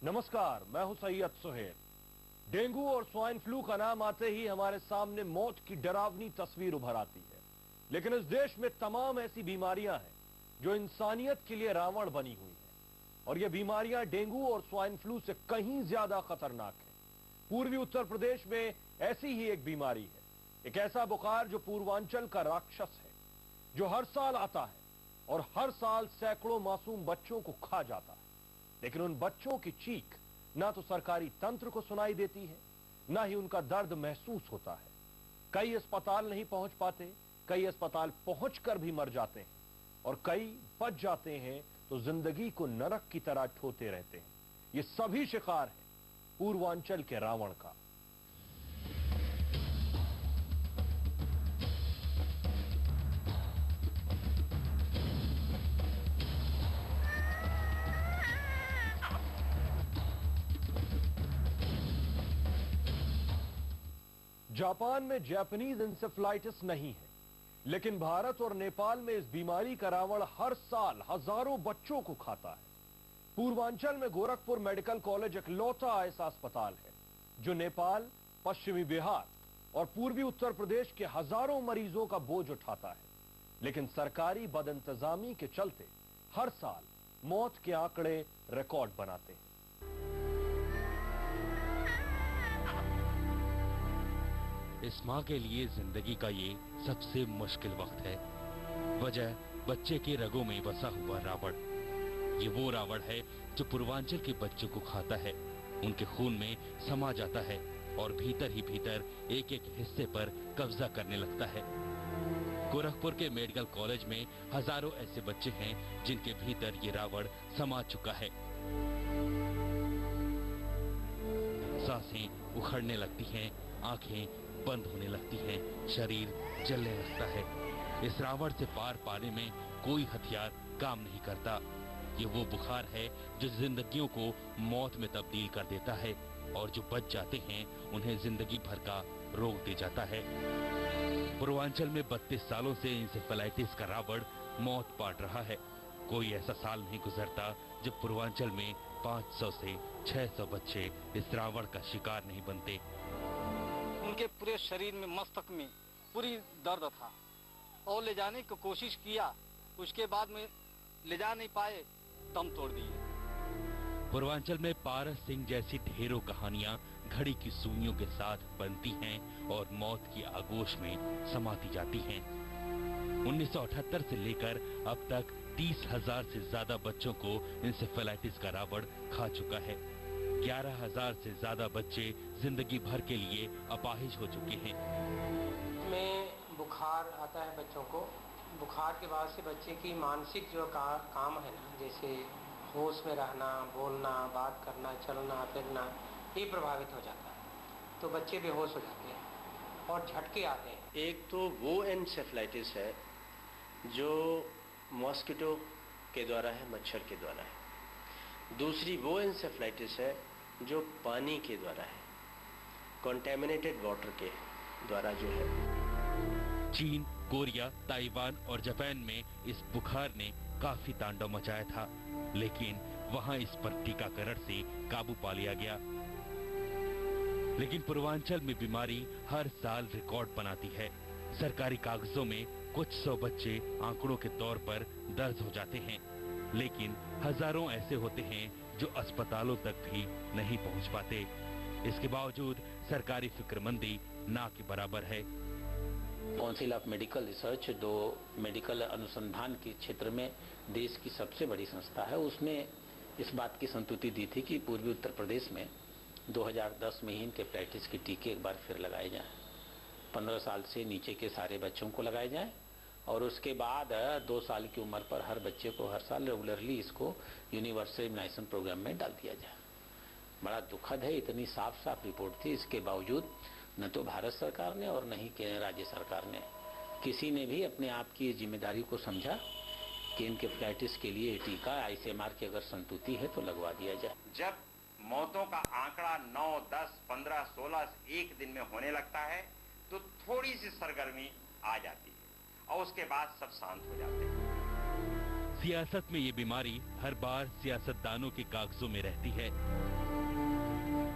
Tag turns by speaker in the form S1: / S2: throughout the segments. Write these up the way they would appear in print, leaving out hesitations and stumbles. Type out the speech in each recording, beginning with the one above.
S1: नमस्कार, मैं हूं सैयद सुहेल। डेंगू और स्वाइन फ्लू का नाम आते ही हमारे सामने मौत की डरावनी तस्वीर उभर आती है। लेकिन इस देश में तमाम ऐसी बीमारियां हैं जो इंसानियत के लिए रावण बनी हुई हैं, और ये बीमारियां डेंगू और स्वाइन फ्लू से कहीं ज्यादा खतरनाक हैं। पूर्वी उत्तर प्रदेश में ऐसी ही एक बीमारी है, एक ऐसा बुखार जो पूर्वांचल का राक्षस है, जो हर साल आता है और हर साल सैकड़ों मासूम बच्चों को खा जाता है। लेकिन उन बच्चों की चीख ना तो सरकारी तंत्र को सुनाई देती है, ना ही उनका दर्द महसूस होता है। कई अस्पताल नहीं पहुंच पाते, कई अस्पताल पहुंचकर भी मर जाते हैं, और कई बच जाते हैं तो जिंदगी को नरक की तरह ठोते रहते हैं। ये सभी शिकार हैं पूर्वांचल के रावण का। जापान में जैपनीज इंसेफ्लाइटिस नहीं है, लेकिन भारत और नेपाल में इस बीमारी का रावण हर साल हजारों बच्चों को खाता है। पूर्वांचल में गोरखपुर मेडिकल कॉलेज इकलौता ऐसा अस्पताल है जो नेपाल, पश्चिमी बिहार और पूर्वी उत्तर प्रदेश के हजारों मरीजों का बोझ उठाता है। लेकिन सरकारी बदइंतजामी के चलते हर साल मौत के आंकड़े रिकॉर्ड बनाते हैं।
S2: इस माँ के लिए जिंदगी का ये सबसे मुश्किल वक्त है। वजह बच्चे के रगों में बसा हुआ रावण। ये वो रावण है जो पूर्वांचल के बच्चों को खाता है, उनके खून में समा जाता है और भीतर ही भीतर एक एक हिस्से पर कब्जा करने लगता है। गोरखपुर के मेडिकल कॉलेज में हजारों ऐसे बच्चे हैं जिनके भीतर ये रावण समा चुका है। सांसें उखड़ने लगती हैं, आंखें बंद होने लगती हैं, शरीर जलने लगता है। इस रावण से पार पाने में कोई हथियार काम नहीं करता। ये वो बुखार है जो जिंदगियों को मौत में तब्दील कर देता है, और जो बच जाते हैं उन्हें जिंदगी भर का रोग दे जाता है। पूर्वांचल में 32 सालों से इंसेफेलाइटिस का रावण मौत बांट रहा है। कोई ऐसा साल नहीं गुजरता जब पूर्वांचल में 500 से 600 बच्चे इस रावण का शिकार नहीं बनते।
S3: उनके पूरे शरीर में, मस्तक में पूरी दर्द था, और ले जाने की कोशिश किया, उसके बाद में ले जा नहीं पाए, दम तोड़ दिए।
S2: पूर्वांचल में पारस सिंह जैसी ढेरों कहानियां घड़ी की सुइयों के साथ बनती हैं और मौत की आगोश में समाती जाती हैं। 1978 से लेकर अब तक 30,000 से ज्यादा बच्चों को इंसेफेलाइटिस का रावण खा चुका है। 11,000 से ज्यादा बच्चे जिंदगी भर के लिए अपाहिज हो चुके हैं।
S4: में बुखार आता है बच्चों को। बुखार के बाद से बच्चे की मानसिक जो काम है ना, जैसे होश में रहना, बोलना, बात करना, चलना फिरना, ये प्रभावित हो जाता है, तो बच्चे बेहोश हो जाते हैं और झटके आते हैं।
S5: एक तो वो एन्सेफेलाइटिस है जो मॉस्किटो के द्वारा है, मच्छर के द्वारा है। दूसरी वो एन्सेफेलाइटिस है जो पानी के द्वारा है, कॉन्टेमिनेटेड वाटर के द्वारा जो है।
S2: चीन, कोरिया, ताइवान और जापान में इस बुखार ने काफी तांडव मचाया था, लेकिन वहां इस पर टीकाकरण से काबू पा लिया गया। लेकिन पूर्वांचल में बीमारी हर साल रिकॉर्ड बनाती है। सरकारी कागजों में कुछ 100 बच्चे आंकड़ों के तौर पर दर्ज हो जाते हैं, लेकिन हजारों ऐसे होते हैं जो अस्पतालों तक भी नहीं पहुंच पाते। इसके बावजूद सरकारी फिक्रमंदी ना के बराबर है।
S6: काउंसिल ऑफ मेडिकल रिसर्च, जो मेडिकल अनुसंधान के क्षेत्र में देश की सबसे बड़ी संस्था है, उसने इस बात की संतुति दी थी कि पूर्वी उत्तर प्रदेश में 2010 में ही इंसेफेलाइटिस के टीके एक बार फिर लगाए जाएं। 15 साल से नीचे के सारे बच्चों को लगाए जाएं, और उसके बाद 2 साल की उम्र पर हर बच्चे को हर साल रेगुलरली इसको यूनिवर्सल इम्यूनाइजेशन प्रोग्राम में डाल दिया जाए। बड़ा दुखद है, इतनी साफ साफ रिपोर्ट थी, इसके बावजूद न तो भारत सरकार ने और न ही राज्य सरकार ने किसी ने भी अपने आप की जिम्मेदारी को समझा कि इंसेफेलाइटिस के लिए टीका आईसीएमआर की अगर संतुति है तो लगवा दिया जाए।
S7: जब मौतों का आंकड़ा 9, 10, 15, 16 एक दिन में होने लगता है तो थोड़ी सी सरगर्मी आ जाती है और उसके बाद सब शांत हो जाते हैं।
S2: सियासत में ये बीमारी हर बार सियासतदानों के कागजों में रहती है।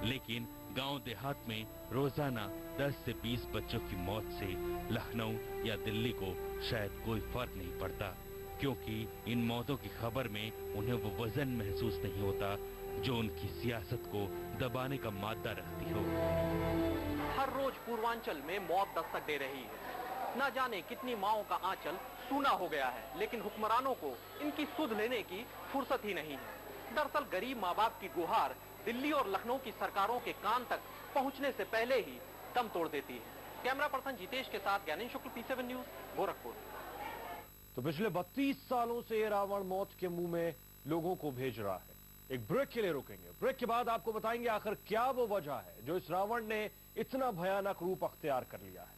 S2: लेकिन गांव देहात में रोजाना 10 से 20 बच्चों की मौत से लखनऊ या दिल्ली को शायद कोई फर्क नहीं पड़ता, क्योंकि इन मौतों की खबर में उन्हें वो वजन महसूस नहीं होता जो उनकी सियासत को दबाने का मादा रखती हो।
S8: हर रोज पूर्वांचल में मौत दस्तक दे रही है। न जाने कितनी माओं का आंचल सूना हो गया है, लेकिन हुक्मरानों को इनकी सुध लेने की फुर्सत ही नहीं है। दरअसल गरीब माँ बाप की गुहार दिल्ली और लखनऊ की सरकारों के कान तक पहुंचने से पहले ही दम तोड़ देती है। कैमरा पर्सन जितेश के साथ ज्ञानेश शुक्ल, P7 न्यूज, गोरखपुर।
S1: तो पिछले 32 सालों से ये रावण मौत के मुंह में लोगों को भेज रहा है। एक ब्रेक के लिए रुकेंगे, ब्रेक के बाद आपको बताएंगे आखिर क्या वो वजह है जो इस रावण ने इतना भयानक रूप अख्तियार कर लिया है।